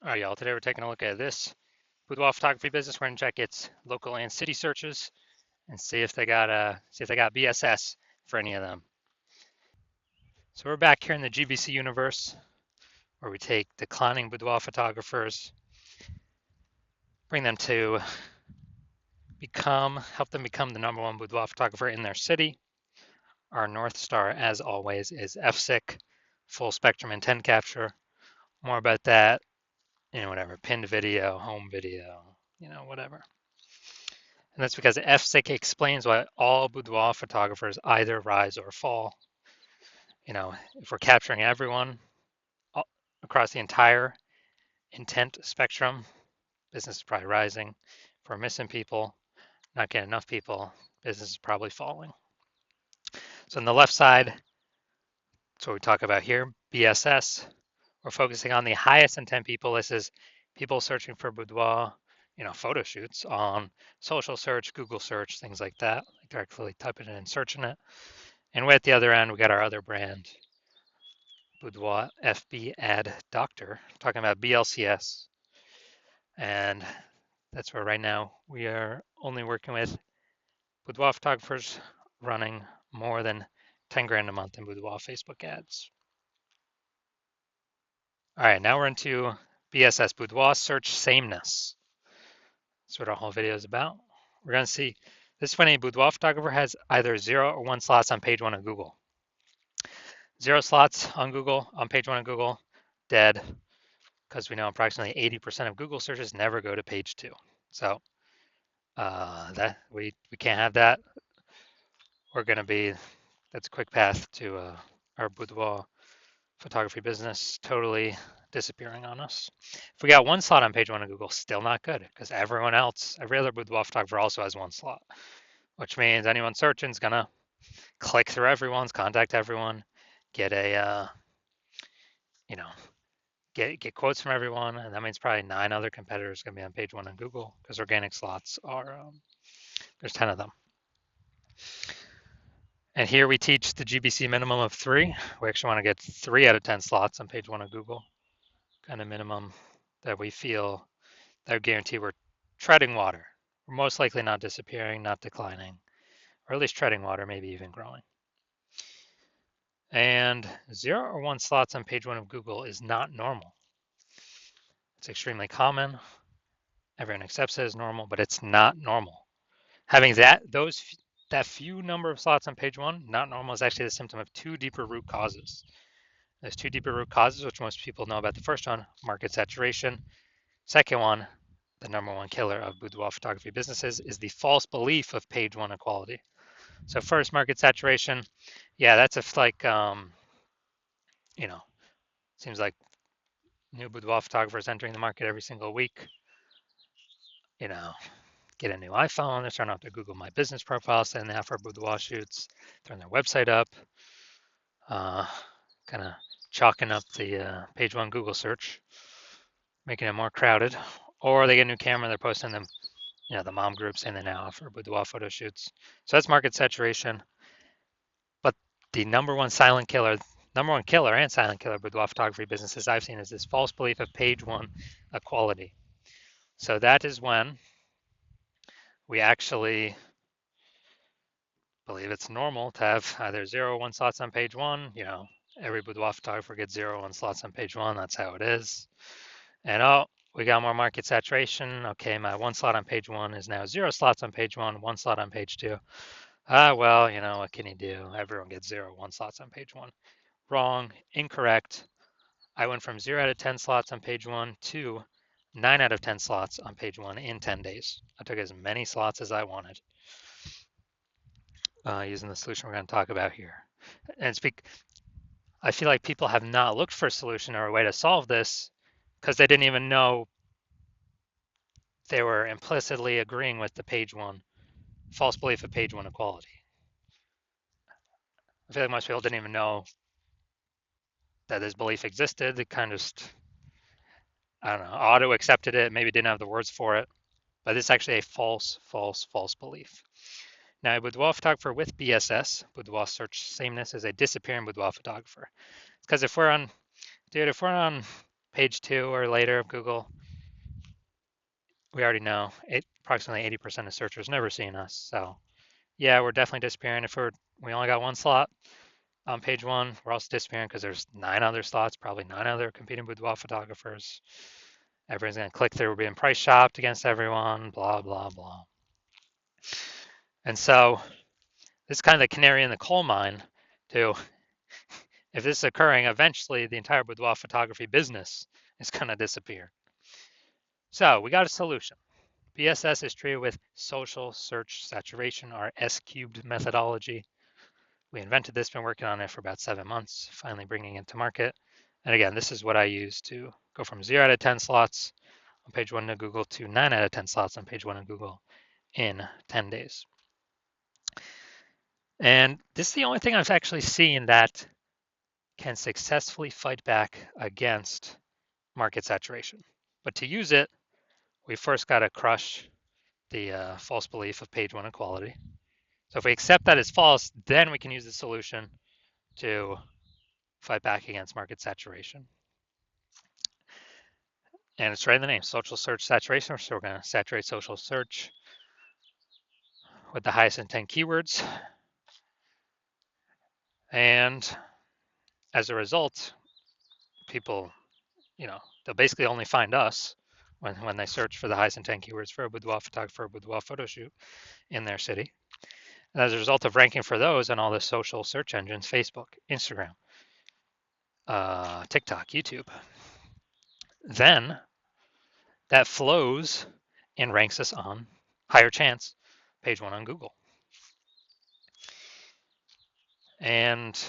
All right, y'all. Today we're taking a look at this boudoir photography business. We're gonna check its local and city searches and see if they got BSS for any of them. So we're back here in the GBC universe where we take declining boudoir photographers, bring them to help them become the #1 boudoir photographer in their city. Our North Star, as always, is FSIC, full spectrum intent capture. More about that, whatever, pinned video, home video, whatever. And that's because FSIC explains why all boudoir photographers either rise or fall. If we're capturing everyone across the entire intent spectrum, business is probably rising. If we're missing people, not getting enough people, business is probably falling. So on the left side, that's what we talk about here, BSS. We're focusing on the highest intent people. This is people searching for boudoir, photo shoots on social search, Google search, things like that, like directly typing it and searching it. And way at the other end, we got our other brand, Boudoir FB Ad Doctor, talking about BLCS. And that's where right now we are only working with boudoir photographers running more than 10 grand a month in boudoir Facebook ads. All right, now we're into BSS, Boudoir Search Sameness. That's what our whole video is about. We're going to see this is when a boudoir photographer has either 0 or 1 slots on page 1 of Google. 0 slots on Google, on page 1 of Google, dead, because we know approximately 80% of Google searches never go to page 2. So that we can't have that. That's a quick path to our boudoir photography business totally disappearing on us. If we got 1 slot on page 1 of Google, still not good, because every other boudoir photographer also has 1 slot, which means anyone searching is gonna click through everyone's, contact everyone, get a get quotes from everyone, and that means probably 9 other competitors gonna be on page 1 on Google, because organic slots are there's 10 of them. And here we teach the GBC minimum of 3. We actually want to get 3 out of 10 slots on page 1 of Google, kind of minimum that we feel that would guarantee we're treading water. We're most likely not disappearing, not declining, or at least treading water, maybe even growing. And 0 or 1 slots on page 1 of Google is not normal. It's extremely common. Everyone accepts it as normal, but it's not normal. Having that few number of slots on page 1, not normal, is actually the symptom of 2 deeper root causes. There's 2 deeper root causes, which most people know about. The first one, market saturation. Second one, the #1 killer of boudoir photography businesses, is the false belief of page 1 equality. So first, market saturation. Yeah, that's seems like new boudoir photographers entering the market every single week. Get a new iPhone, they're starting off their Google My Business profile, saying they have for boudoir shoots, throwing their website up, kind of chalking up the page 1 Google search, making it more crowded. Or they get a new camera, they're posting them, the mom group saying they now offer boudoir photo shoots. So that's market saturation. But the number one killer and silent killer boudoir photography businesses I've seen is this false belief of page 1 equality. So that is when we actually believe it's normal to have either 0 or 1 slots on page 1. Every boudoir photographer gets 0 or 1 slots on page 1. That's how it is. And we got more market saturation. Okay, my 1 slot on page 1 is now 0 slots on page 1, 1 slot on page 2. Well, what can you do? Everyone gets 0 or 1 slots on page 1. Wrong, incorrect. I went from 0 out of 10 slots on page 1 to 9 out of 10 slots on page 1 in 10 days. I took as many slots as I wanted using the solution we're going to talk about here. And I feel like people have not looked for a solution or a way to solve this because they didn't even know they were implicitly agreeing with the page 1 false belief of page 1 equality. I feel like most people didn't even know that this belief existed. They kind of just, I don't know, auto accepted it, maybe didn't have the words for it, but it's actually a false belief. Now, a boudoir photographer with BSS, boudoir search sameness, is a disappearing boudoir photographer. Because if we're on page 2 or later of Google, we already know approximately 80% of searchers never seen us. So yeah, we're definitely disappearing. If we only got one slot on page 1, we're also disappearing because there's 9 other slots, probably 9 other competing boudoir photographers. Everyone's going to click through. We're being price shopped against everyone, blah, blah, blah. And so this is kind of the canary in the coal mine to, if this is occurring, eventually the entire boudoir photography business is going to disappear. So we got a solution. BSS is treated with social search saturation, our S-cubed methodology. We invented this, been working on it for about 7 months, finally bringing it to market. And again, this is what I use to go from 0 out of 10 slots on page 1 of Google to 9 out of 10 slots on page 1 of Google in 10 days. And this is the only thing I've actually seen that can successfully fight back against market saturation. But to use it, we first got to crush the false belief of page 1 equality. So if we accept that as false, then we can use the solution to fight back against market saturation. And it's right in the name, social search saturation. So we're going to saturate social search with the highest intent keywords. And as a result, people, they'll basically only find us when they search for the highest intent keywords for a boudoir photographer, boudoir photo shoot in their city. And as a result of ranking for those on all the social search engines, Facebook, Instagram, TikTok, YouTube, then that flows and ranks us on higher chance page 1 on Google. And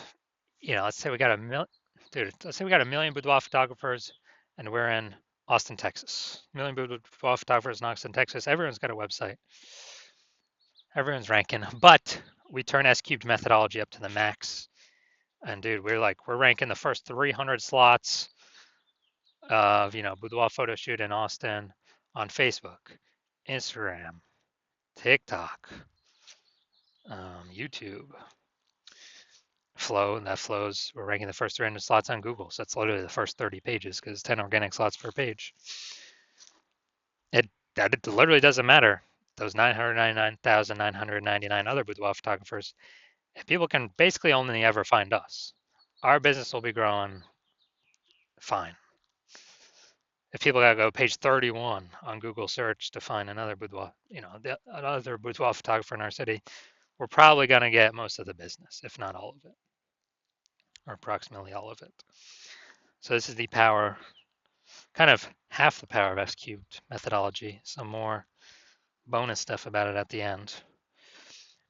let's say we got a million boudoir photographers and we're in Austin, Texas. A million boudoir photographers in Austin, Texas. Everyone's got a website. Everyone's ranking, but we turn S-cubed methodology up to the max. And dude, we're ranking the first 300 slots of, boudoir photo shoot in Austin on Facebook, Instagram, TikTok, YouTube, that flows. We're ranking the first 300 slots on Google. So that's literally the first 30 pages because 10 organic slots per page. It literally doesn't matter. Those 999,999 other boudoir photographers, if people can basically only ever find us, our business will be growing fine. If people gotta go page 31 on Google search to find another boudoir, another boudoir photographer in our city, we're probably gonna get most of the business, if not all of it, or approximately all of it. So this is the power, kind of half the power of S-cubed methodology, some more bonus stuff about it at the end.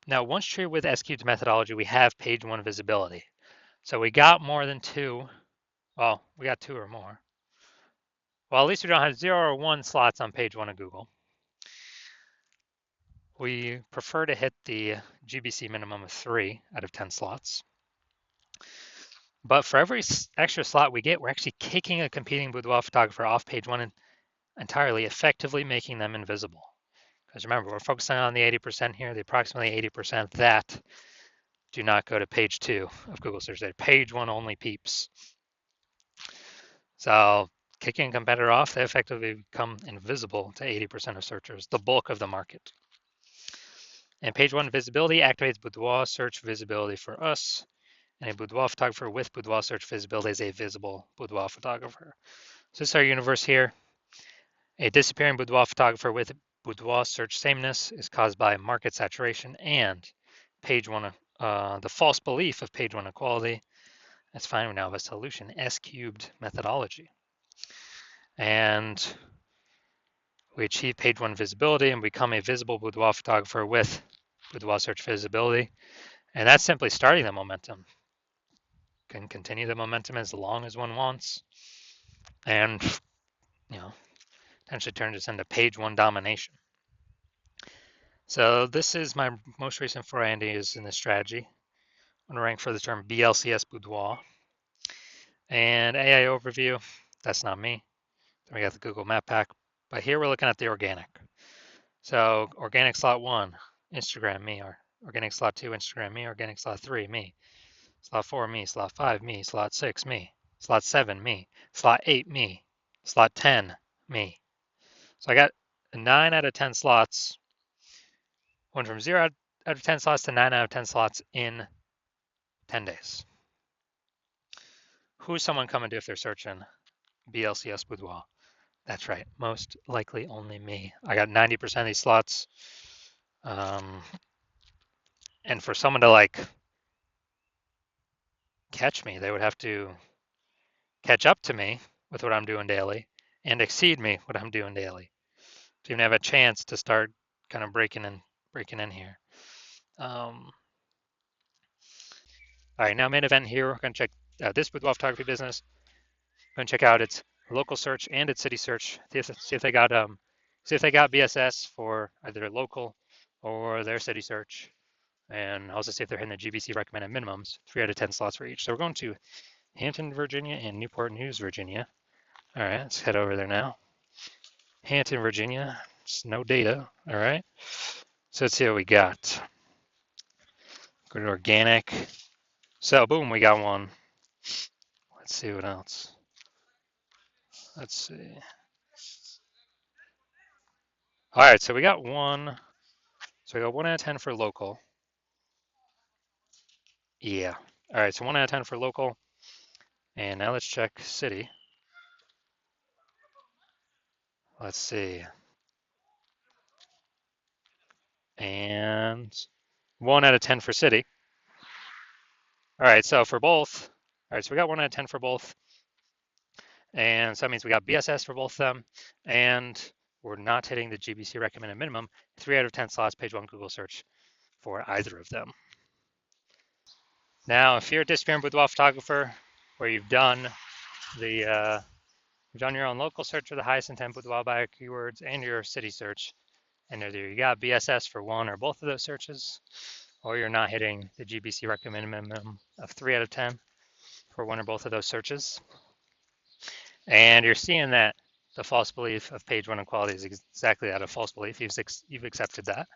Now, once treated with S-cubed methodology, we have page 1 visibility. So we got more than 2. Well, we got 2 or more. Well, at least we don't have 0 or 1 slots on page 1 of Google. We prefer to hit the GBC minimum of 3 out of 10 slots. But for every extra slot we get, we're actually kicking a competing boudoir photographer off page 1 entirely, effectively making them invisible. Because remember, we're focusing on the 80% here, the approximately 80% that do not go to page 2 of Google search. They're page 1 only peeps. So kicking a competitor off, they effectively become invisible to 80% of searchers, the bulk of the market. And page 1 visibility activates boudoir search visibility for us. And a boudoir photographer with boudoir search visibility is a visible boudoir photographer. So this is our universe here. A disappearing boudoir photographer with boudoir search sameness is caused by market saturation and page 1, the false belief of page 1 equality. That's fine. We now have a solution, S-cubed methodology. And we achieve page 1 visibility and become a visible boudoir photographer with boudoir search visibility. And that's simply starting the momentum. Can continue the momentum as long as one wants. And, potentially turn this into page 1 domination. So this is my most recent foray into using this strategy. I'm going to rank for the term BLCS boudoir. And AI overview, that's not me. Then we got the Google Map Pack. But here we're looking at the organic. So organic slot 1, Instagram, me. Or organic slot 2, Instagram, me. Organic slot 3, me. Slot 4, me. Slot 5, me. Slot 6, me. Slot 7, me. Slot 8, me. Slot 10, me. So I got 9 out of 10 slots, went from 0 out of 10 slots to 9 out of 10 slots in 10 days. Who's someone coming to if they're searching BLCS Boudoir? That's right, most likely only me. I got 90% of these slots. And for someone to like catch me, they would have to catch up to me with what I'm doing daily and exceed me what I'm doing daily to even have a chance to start kind of breaking in here. All right, now main event here. We're going to check this boudoir photography business. Going to check out its local search and its city search. See if they got BSS for either local or their city search, and also see if they're hitting the GBC recommended minimums. 3 out of 10 slots for each. So we're going to Hampton, Virginia, and Newport News, Virginia. All right, let's head over there now. Hampton, Virginia. It's no data. All right. So let's see what we got. Go to organic. So boom, we got one. Let's see what else. Let's see. All right, so we got one. So we got 1 out of 10 for local. Yeah. All right, so 1 out of 10 for local. And now let's check city. Let's see. And 1 out of 10 for city. All right, so for both. All right, so we got 1 out of 10 for both. And so that means we got BSS for both of them. And we're not hitting the GBC recommended minimum. 3 out of 10 slots, page 1 Google search for either of them. Now, if you're a disappearing boudoir photographer, where you've done your own local search for the highest intent boudoir buyer keywords and your city search, and either you got BSS for one or both of those searches, or you're not hitting the GBC recommended minimum of 3 out of 10 for one or both of those searches, and you're seeing that the false belief of page 1 equality is exactly that, a false belief. You've accepted that,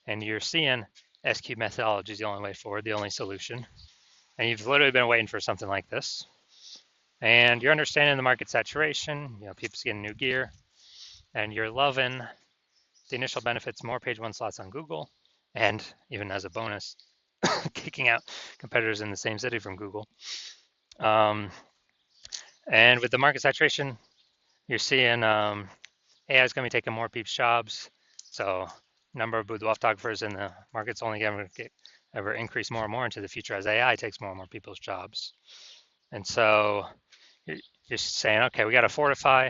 and you're seeing SQ methodology is the only way forward, the only solution. And you've literally been waiting for something like this. And you're understanding the market saturation, people's getting new gear, and you're loving the initial benefits, more page 1 slots on Google, and even as a bonus, kicking out competitors in the same city from Google. And with the market saturation, you're seeing AI is going to be taking more people's jobs. So number of boudoir photographers in the market's only going to ever increase more and more into the future as AI takes more and more people's jobs. And so you're saying, okay, we got to fortify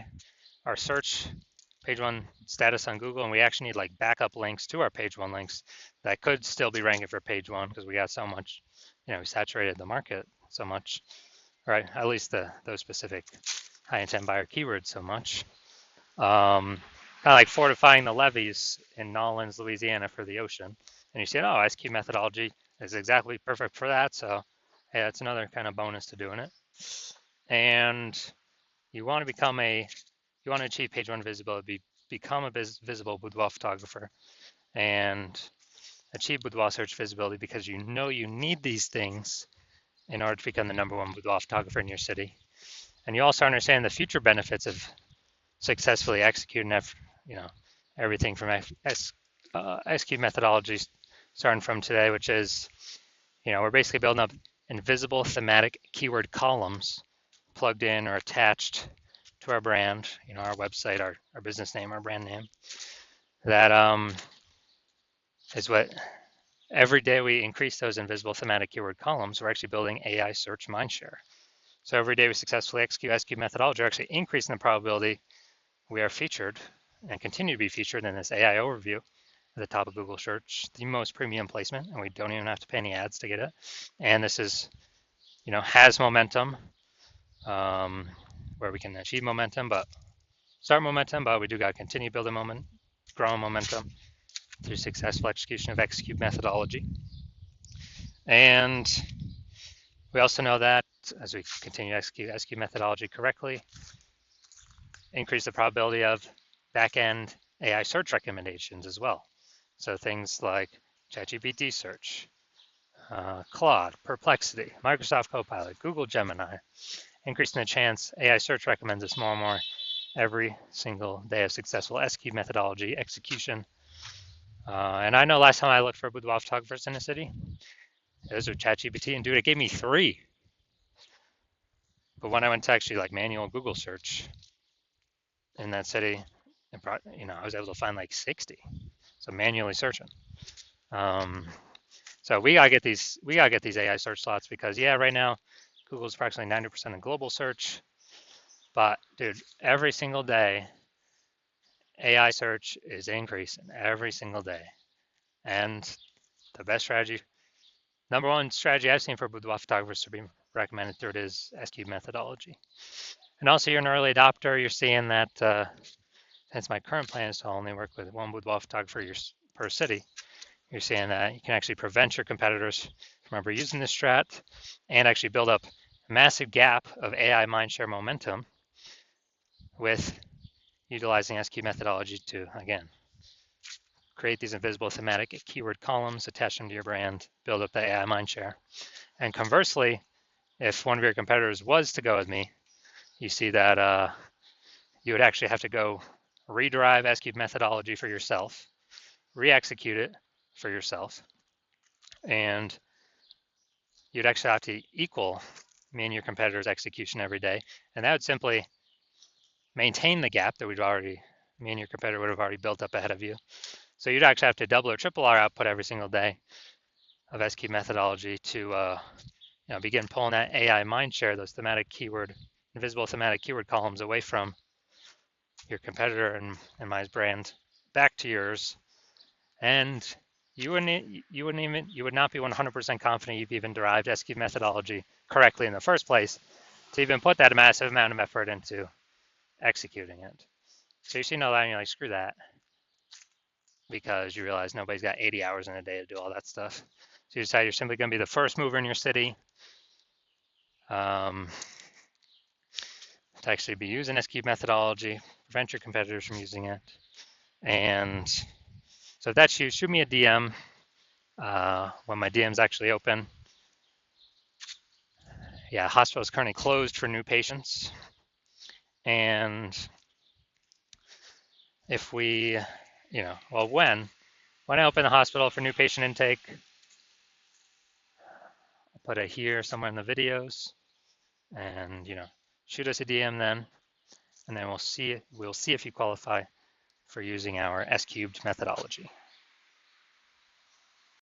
our search page 1 status on Google, and we actually need like backup links to our page 1 links that could still be ranking for page 1 because we got so much, we saturated the market so much, right? At least those specific high intent buyer keywords so much. Kind of like fortifying the levees in Nolens, Louisiana for the ocean. And you say, oh, SQ methodology is exactly perfect for that. So hey, that's another kind of bonus to doing it. And you want to achieve page 1 visibility, become a visible boudoir photographer and achieve boudoir search visibility because you need these things in order to become the #1 boudoir photographer in your city. And you also understand the future benefits of successfully executing everything from SQ methodologies starting from today, which is, we're basically building up invisible thematic keyword columns plugged in or attached to our brand, our website, our business name, our brand name. That is what every day we increase those invisible thematic keyword columns, we're actually building AI search mindshare. So every day we successfully execute SQ methodology, we're actually increasing the probability we are featured and continue to be featured in this AI overview at the top of Google search, the most premium placement, and we don't even have to pay any ads to get it. And this is, has momentum, where we can achieve momentum, but we do got to continue building momentum, growing momentum through successful execution of execute methodology. And we also know that as we continue to execute methodology correctly, increase the probability of back-end AI search recommendations as well. So things like ChatGPT search, Claude, Perplexity, Microsoft Copilot, Google Gemini, increasing the chance AI search recommends us more and more every single day of successful S-cube methodology execution. And I know last time I looked for boudoir photographers in the city, it was with ChatGPT, and dude, it gave me 3. But when I went to actually like manual Google search in that city, it brought, I was able to find like 60. So manually searching. So we gotta get these AI search slots because yeah, right now Google's approximately 90% of global search. But dude, every single day, AI search is increasing every single day. And the best strategy, number one strategy I've seen for boudoir photographers to be recommended through it is S-cube methodology. And also, you're an early adopter. You're seeing that since my current plan is to only work with one boudoir photographer per city, you're seeing that you can actually prevent your competitors from ever using this strat and actually build up a massive gap of AI mindshare momentum with utilizing S-cube methodology to, again, create these invisible thematic keyword columns, attach them to your brand, build up the AI mindshare. And conversely, if one of your competitors was to go with me, you see that you would actually have to go rederive S-cube methodology for yourself, re-execute it for yourself, and you'd actually have to equal me and your competitor's execution every day. And that would simply maintain the gap that me and your competitor would have already built up ahead of you. So you'd actually have to double or triple our output every single day of S-cube methodology to begin pulling that AI mindshare, those invisible thematic keyword columns away from your competitor and my brand back to yours. And you would not be 100% confident you've even derived S-cube methodology correctly in the first place to even put that massive amount of effort into executing it. So you see no that and you're like, screw that, because you realize nobody's got 80 hours in a day to do all that stuff. So you decide you're simply going to be the first mover in your city to actually be using S-cube methodology, prevent your competitors from using it. And so if that's you, shoot me a DM when my DM's actually open. Yeah, hospital is currently closed for new patients. And if we, when I open the hospital for new patient intake, I'll put it here somewhere in the videos, and shoot us a DM then, and then we'll see if you qualify for using our S-cubed methodology.